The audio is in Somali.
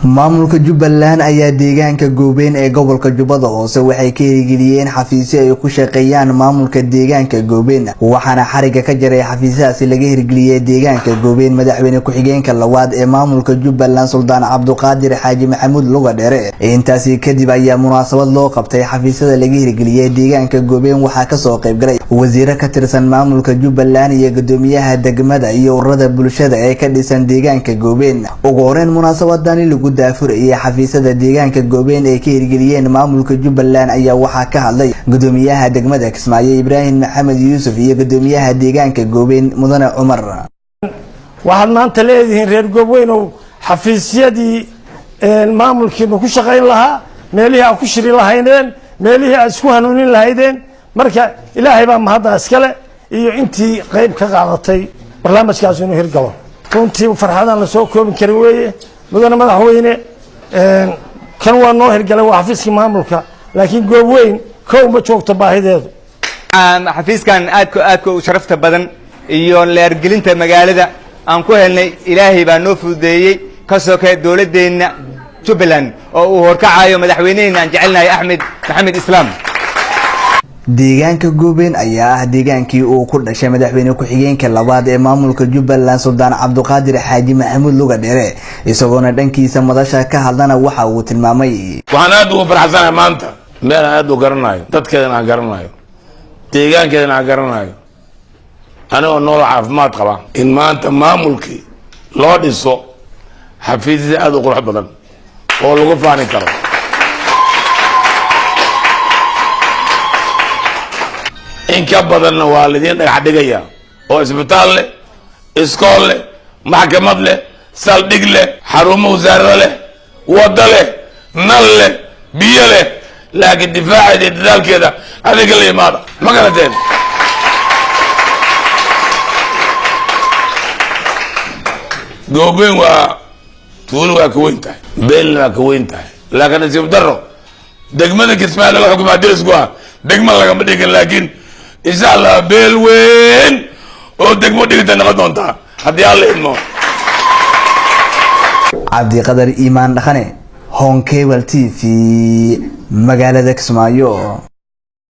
maamulka Jubbaland ayaa deegaanka Goobeen ee gobolka Jubbada Hoose waxay ka hirgeliyeen xafiisyo ay ku shaqeeyaan maamulka deegaanka Goobeen waxaana xariga ka jiray xafiisahaasi laga hirgeliyay deegaanka Goobeen madaxweyne ku-xigeenka labaad ee maamulka Jubbaland Suldaan Cabduqaadir Xaaji Maxamuud Lugadheere intaasi kadib ayaa munaasabad loo qabtay xafiisyada laga hirgeliyay deegaanka Goobeen waxa ka soo qayb galay wasiiro ka tirsan maamulka Jubbaland iyo gudoomiyaha degmada iyo ururada bulshada ee ka dhisan deegaanka Goobeen ugu horeen munaasabadan lagu daafurayay xafiisyada deegaanka Goobeen ee ka hirgeliyeen maamulka Jubbaland ayaa waxa ka hadlay gudoomiyaha degmada Kismaayo Ibraahim Maxamed Yuusuf iyo gudoomiyaha deegaanka Goobeen Mudane Cumar waxaad maanta leedihiin reer Goobeen oo xafiisyadii maamulkiina ku shaqeyn lahaa meelihii aad ku shiri lahaydeen meelihii aad isku hanuunin lahaydeen marka ilaahay baa mahad iskale iyo intii qayb ka qaadatay barnaamijkaas inuu hirgalo runtii farxadan la soo koobin karin weeye mudane madaxweyne kan waa noo hirgalay waa xafiiska maamulka laakiin Goobeen koow ma joogto baahideedu xafiiskan aadka u sharafta badan iyo leergelinta magaalada aan ku helnay ilaahay baa noo fududeeyay ka soo kay dawladeena Jubbaland oo uu horkacayo madaxweynaheena aan jecelnahay Axmed Maxamed Islaam deegaanka Goobeen ayaa ah deegaankii uu ku dhashay madaxweyne ku-xigeenka labaad ee maamulka Jubbaland Suldaan Cabduqaadir Xaaji Maxamuud Lugadheere isagoona dhankiisa madasha ka hadlana waxa uu tilmaamay waxaan aad ugu faraxsanahay maanta meel aad u garanayo dadkeedana aan garanayo deegaankeedana aan garanayo anoo nool caafimaad qaba in maanta maamulkii loo dhiso xafiisyo aad u qurux badan oo lagu faani karo in ka badanna waa lidin dhagax dhigaya oo isbitaal leh iskool leh maxkamad leh saldhig leh xarumo wasaarada leh wada leh nal leh biyo leh laakiin difaaceeda dadaalkeeda adiga la yimaada ma garateen Goobeen waa tuulo waa ka weyn tahay beelna waa ka weyn tahay laakiin nasiib daro degmada Kismaayo laga xukumaa dirisku ah degma lagama dhigin laakiin insha Allah beel weyn oo degmo dhigta noqon doonta haddii alla idmo Cabdi Qadar Iimaan Dhaqane Home Cable TV magaalada Kismaayo.